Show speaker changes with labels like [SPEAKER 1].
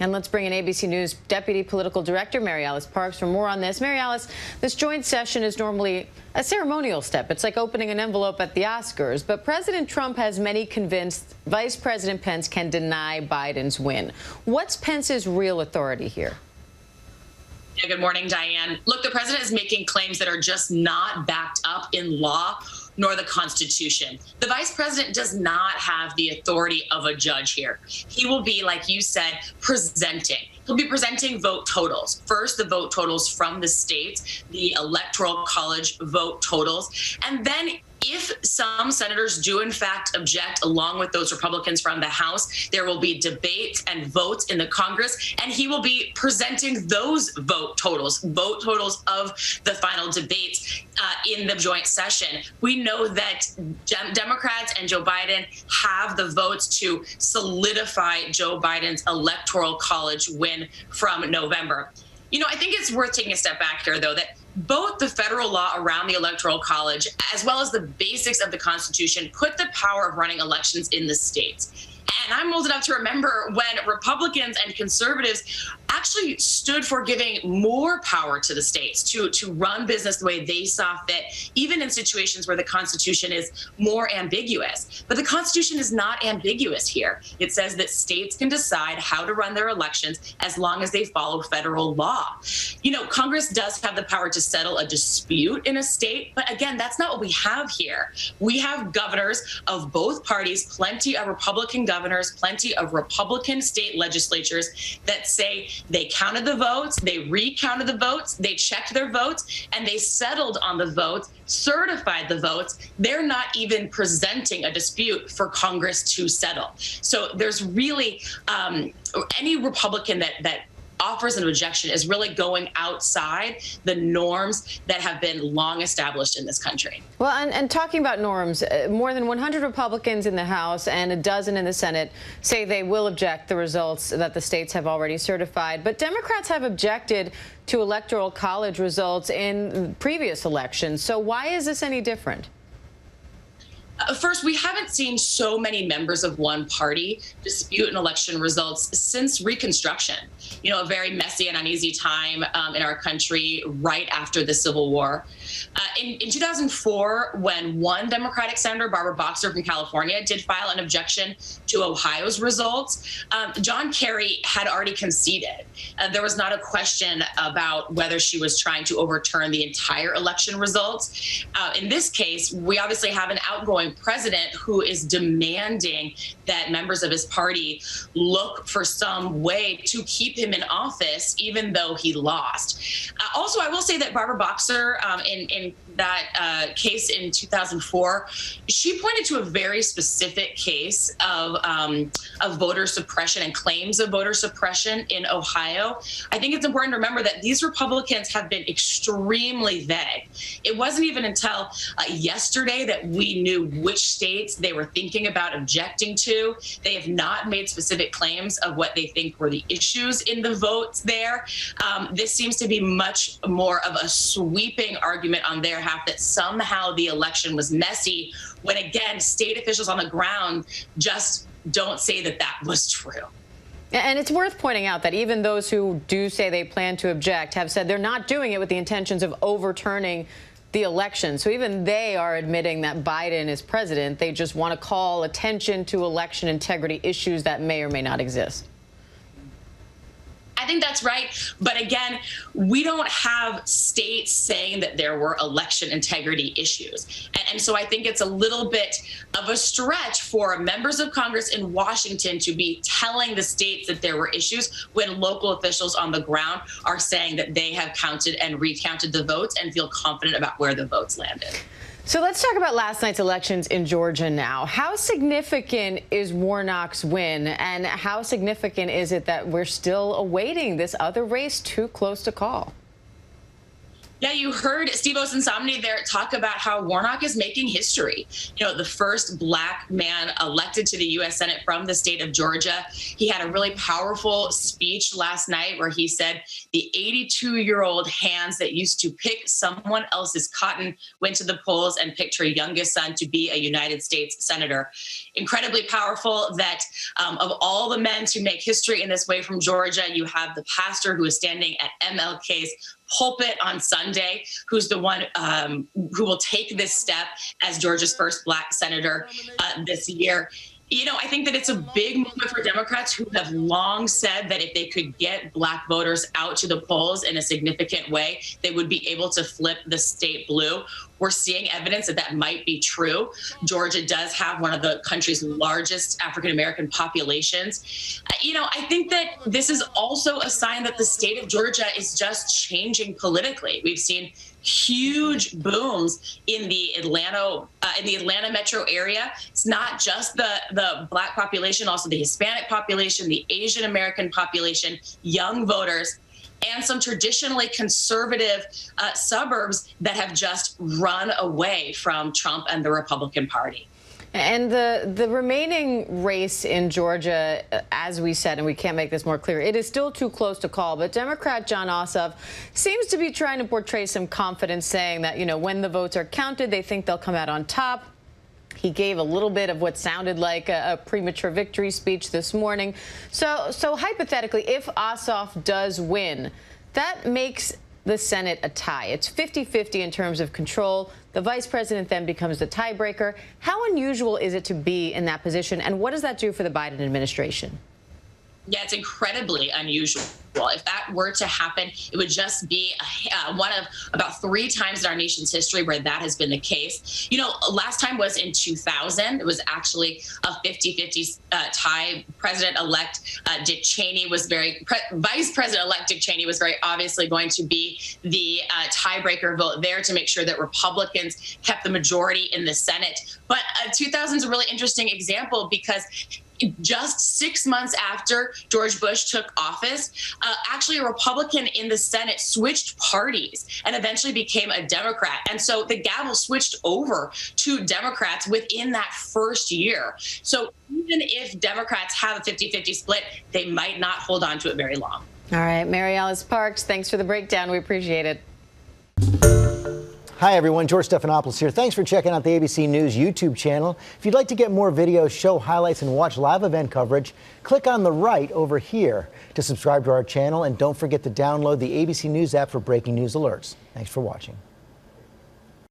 [SPEAKER 1] And let's bring in ABC News Deputy Political Director Mary Alice Parks for more on this. Mary Alice, this joint session is normally a ceremonial step. It's like opening an envelope at the Oscars. But President Trump has many convinced Vice President Pence can deny Biden's win. What's Pence's real authority here?
[SPEAKER 2] Yeah, good morning, Diane. Look, the president is making claims that are just not backed up in law nor the Constitution. The vice president does not have the authority of a judge here. He will be, like you said, presenting. He'll be presenting vote totals. First, the vote totals from the states, the Electoral College vote totals, and then if some senators do in fact object, along with those Republicans from the House, there will be debates and votes in the Congress, and he will be presenting those vote totals of the final debates in the joint session. We know that Democrats and Joe Biden have the votes to solidify Joe Biden's Electoral College win from November. You know, I think it's worth taking a step back here, though, that both the federal law around the Electoral College, as well as the basics of the Constitution, put the power of running elections in the states. And I'm old enough to remember when Republicans and conservatives actually stood for giving more power to the states to run business the way they saw fit, even in situations where the Constitution is more ambiguous. But the Constitution is not ambiguous here. It says that states can decide how to run their elections as long as they follow federal law. You know, Congress does have the power to settle a dispute in a state, but again, that's not what we have here. We have governors of both parties, plenty of Republican governors, plenty of Republican state legislatures that say they counted the votes, they recounted the votes, they checked their votes, and they settled on the votes, certified the votes. They're not even presenting a dispute for Congress to settle. So there's really any Republican that offers an objection is really going outside the norms that have been long established in this country.
[SPEAKER 1] Well, and talking about norms, more than 100 Republicans in the House and a dozen in the Senate say they will object the results that the states have already certified. But Democrats have objected to Electoral College results in previous elections. So why is this any different?
[SPEAKER 2] First, we haven't seen so many members of one party dispute an election results since Reconstruction. You know, a very messy and uneasy time in our country right after the Civil War. In 2004, when one Democratic senator, Barbara Boxer from California, did file an objection to Ohio's results, John Kerry had already conceded. There was not a question about whether she was trying to overturn the entire election results. In this case, we obviously have an outgoing president who is demanding that members of his party look for some way to keep him in office, even though he lost. Also, I will say that Barbara Boxer, in that case in 2004, she pointed to a very specific case of voter suppression and claims of voter suppression in Ohio. I think it's important to remember that these Republicans have been extremely vague. It wasn't even until yesterday that we knew which states they were thinking about objecting to. They have not made specific claims of what they think were the issues in the votes there. This seems to be much more of a sweeping argument on their half that somehow the election was messy, when again, state officials on the ground just don't say that that was true.
[SPEAKER 1] And it's worth pointing out that even those who do say they plan to object have said they're not doing it with the intentions of overturning the election. So even they are admitting that Biden is president. They just want to call attention to election integrity issues that may or may not exist.
[SPEAKER 2] I think that's right. But again, we don't have states saying that there were election integrity issues. And so I think it's a little bit of a stretch for members of Congress in Washington to be telling the states that there were issues when local officials on the ground are saying that they have counted and recounted the votes and feel confident about where the votes landed.
[SPEAKER 1] So let's talk about last night's elections in Georgia now. How significant is Warnock's win, and how significant is it that we're still awaiting this other race too close to call?
[SPEAKER 2] Yeah, you heard Steve Osunsomny there talk about how Warnock is making history. You know, the first Black man elected to the U.S. Senate from the state of Georgia. He had a really powerful speech last night where he said the 82-year-old hands that used to pick someone else's cotton went to the polls and picked her youngest son to be a United States senator. Incredibly powerful that of all the men to make history in this way from Georgia, you have the pastor who is standing at MLK's pulpit on Sunday, who's the one who will take this step as Georgia's first Black senator this year. You know, I think that it's a big moment for Democrats who have long said that if they could get Black voters out to the polls in a significant way, they would be able to flip the state blue. We're seeing evidence that that might be true. Georgia does have one of the country's largest African-American populations. You know, I think that this is also a sign that the state of Georgia is just changing politically. We've seen huge booms in the Atlanta metro area. It's not just the Black population, also the Hispanic population, the Asian American population, young voters, and some traditionally conservative suburbs that have just run away from Trump and the Republican Party.
[SPEAKER 1] And the remaining race in Georgia, as we said, and we can't make this more clear, it is still too close to call. But Democrat Jon Ossoff seems to be trying to portray some confidence, saying that, you know, when the votes are counted, they think they'll come out on top. He gave a little bit of what sounded like a premature victory speech this morning. So hypothetically, if Ossoff does win, that makes the Senate a tie. It's 50-50 in terms of control. The vice president then becomes the tiebreaker. How unusual is it to be in that position, and what does that do for the Biden administration?
[SPEAKER 2] Yeah, it's incredibly unusual. If that were to happen, it would just be one of about 3 times in our nation's history where that has been the case. You know, last time was in 2000. It was actually a 50-50 tie. President-elect Dick Cheney was Vice President-elect Dick Cheney was very obviously going to be the tiebreaker vote there to make sure that Republicans kept the majority in the Senate. But 2000 is a really interesting example because just 6 months after George Bush took office, actually a Republican in the Senate switched parties and eventually became a Democrat. And so the gavel switched over to Democrats within that first year. So even if Democrats have a 50-50 split, they might not hold on to it very long.
[SPEAKER 1] All right, Mary Alice Parks, thanks for the breakdown. We appreciate it.
[SPEAKER 3] Hi, everyone. George Stephanopoulos here. Thanks for checking out the ABC News YouTube channel. If you'd like to get more videos, show highlights, and watch live event coverage, click on the right over here to subscribe to our channel. And don't forget to download the ABC News app for breaking news alerts. Thanks for watching.